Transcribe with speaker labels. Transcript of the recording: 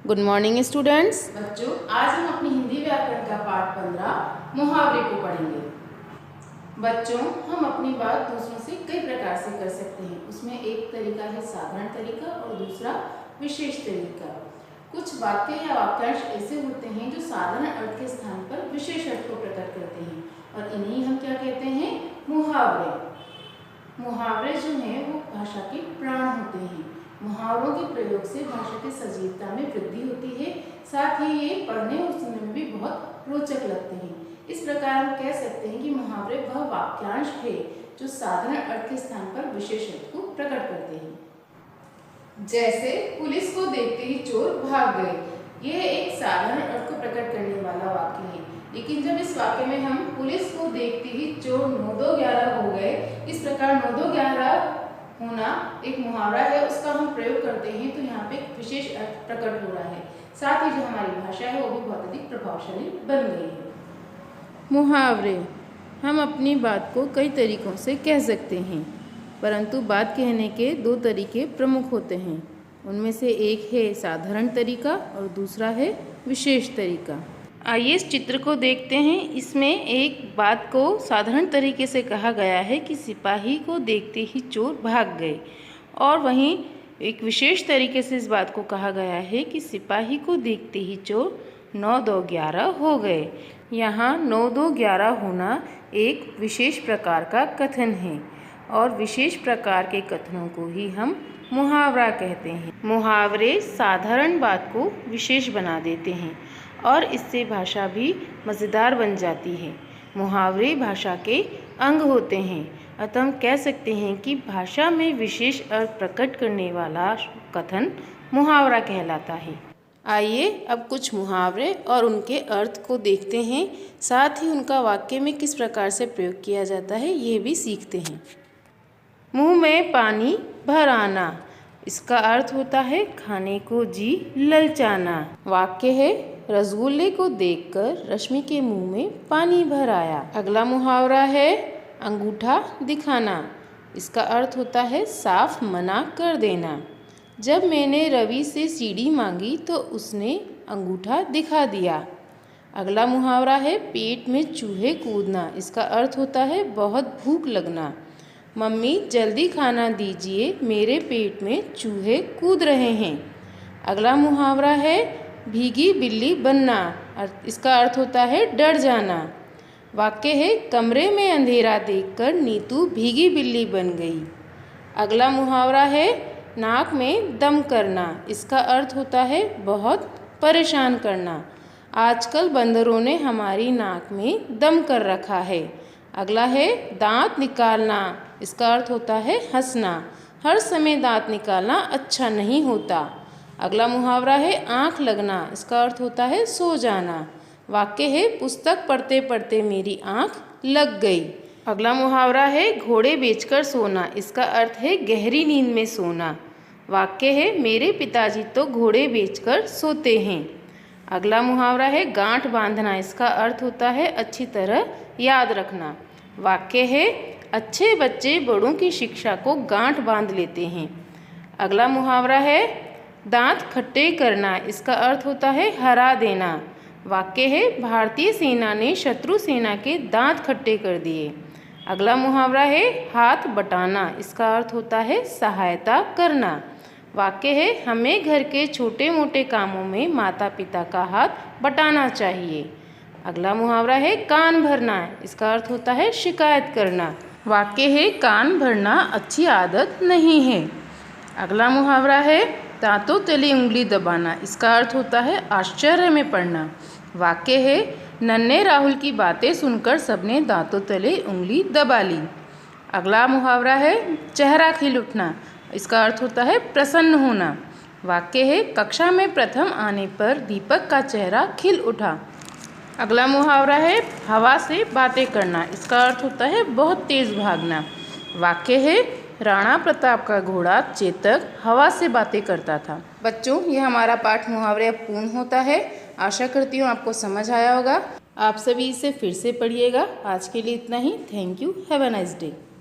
Speaker 1: Good morning students. बच्चों, आज हम अपनी हिंदी व्याकरण का पाठ 15 मुहावरे को पढ़ेंगे। बच्चों, हम अपनी बात दूसरों से कई प्रकार से कर सकते हैं। उसमें एक तरीका है साधारण तरीका और दूसरा विशेष तरीका। कुछ वाक्य या वाक्यांश ऐसे होते हैं जो साधारण अर्थ के स्थान पर विशेष अर्थ को प्रकट करते हैं और इन्हीं हम क्या कहते हैं? मुहावरे। मुहावरे जो हैं वो भाषा के प्राण होते हैं। मुहावरों के प्रयोग से भाषा की सजीवता में वृद्धि होती है, साथ ही ये पढ़ने और सुनने में भी बहुत रोचक लगते हैं। इस प्रकार हम कह सकते हैं कि मुहावरे वह वाक्यांश है जो साधारण अर्थ के स्थान पर विशेष अर्थ को प्रकट करते हैं। जैसे पुलिस को देखते ही चोर भाग गए। यह एक साधारण अर्थ को प्रकट करने वाला वाक्य है, लेकिन जब इस वाक्य में हम पुलिस को देखते ही चोर 9-2-11 हो गए, इस प्रकार 9-2-11 होना एक मुहावरा है, उसका हम प्रयोग करते हैं तो यहाँ पे एक विशेष अर्थ प्रकट हो रहा है। साथ ही जो हमारी भाषा है वो भी बहुत अधिक प्रभावशाली बन गई है। मुहावरे। हम अपनी बात को कई तरीकों से कह सकते हैं, परंतु बात कहने के दो तरीके प्रमुख होते हैं। उनमें से एक है साधारण तरीका और दूसरा है विशेष तरीका। आइए इस चित्र को देखते हैं। इसमें एक बात को साधारण तरीके से कहा गया है कि सिपाही को देखते ही चोर भाग गए, और वहीं एक विशेष तरीके से इस बात को कहा गया है कि सिपाही को देखते ही चोर 9-2-11 हो गए। यहाँ 9-2-11 होना एक विशेष प्रकार का कथन है, और विशेष प्रकार के कथनों को ही हम मुहावरा कहते हैं। मुहावरे साधारण बात को विशेष बना देते हैं और इससे भाषा भी मज़ेदार बन जाती है। मुहावरे भाषा के अंग होते हैं, अतः हम कह सकते हैं कि भाषा में विशेष अर्थ प्रकट करने वाला कथन मुहावरा कहलाता है। आइए अब कुछ मुहावरे और उनके अर्थ को देखते हैं, साथ ही उनका वाक्य में किस प्रकार से प्रयोग किया जाता है ये भी सीखते हैं। मुँह में पानी भर आना। इसका अर्थ होता है खाने को जी ललचाना। वाक्य है रसगुल्ले को देखकर रश्मि के मुंह में पानी भर आया। अगला मुहावरा है अंगूठा दिखाना। इसका अर्थ होता है साफ मना कर देना। जब मैंने रवि से सीढ़ी मांगी तो उसने अंगूठा दिखा दिया। अगला मुहावरा है पेट में चूहे कूदना। इसका अर्थ होता है बहुत भूख लगना। मम्मी जल्दी खाना दीजिए, मेरे पेट में चूहे कूद रहे हैं। अगला मुहावरा है भीगी बिल्ली बनना। इसका अर्थ होता है डर जाना। वाक्य है कमरे में अंधेरा देखकर नीतू भीगी बिल्ली बन गई। अगला मुहावरा है नाक में दम करना। इसका अर्थ होता है बहुत परेशान करना। आजकल बंदरों ने हमारी नाक में दम कर रखा है। अगला है दांत निकालना। इसका अर्थ होता है हंसना। हर समय दांत निकालना अच्छा नहीं होता। अगला मुहावरा है आँख लगना। इसका अर्थ होता है सो जाना। वाक्य है पुस्तक पढ़ते पढ़ते मेरी आँख लग गई। अगला मुहावरा है घोड़े बेचकर सोना। इसका अर्थ है गहरी नींद में सोना। वाक्य है मेरे पिताजी तो घोड़े बेचकर सोते हैं। अगला मुहावरा है गांठ बांधना। इसका अर्थ होता है अच्छी तरह याद रखना। वाक्य है अच्छे बच्चे बड़ों की शिक्षा को गांठ बांध लेते हैं। अगला मुहावरा है दांत खट्टे करना। इसका अर्थ होता है हरा देना। वाक्य है भारतीय सेना ने शत्रु सेना के दांत खट्टे कर दिए। अगला मुहावरा है हाथ बटाना। इसका अर्थ होता है सहायता करना। वाक्य है हमें घर के छोटे मोटे कामों में माता पिता का हाथ बटाना चाहिए। अगला मुहावरा है कान भरना। इसका अर्थ होता है शिकायत करना। वाक्य है कान भरना अच्छी आदत नहीं है। अगला मुहावरा है दांतों तले उंगली दबाना। इसका अर्थ होता है आश्चर्य में पड़ना। वाक्य है नन्हे राहुल की बातें सुनकर सबने दांतों तले उंगली दबा ली। अगला मुहावरा है चेहरा खिल उठना। इसका अर्थ होता है प्रसन्न होना। वाक्य है कक्षा में प्रथम आने पर दीपक का चेहरा खिल उठा। अगला मुहावरा है हवा से बातें करना। इसका अर्थ होता है बहुत तेज भागना। वाक्य है राणा प्रताप का घोड़ा चेतक हवा से बातें करता था। बच्चों, ये हमारा पाठ मुहावरे अब पूर्ण होता है। आशा करती हूँ आपको समझ आया होगा। आप सभी इसे फिर से पढ़िएगा। आज के लिए इतना ही। Thank you. Have a nice day.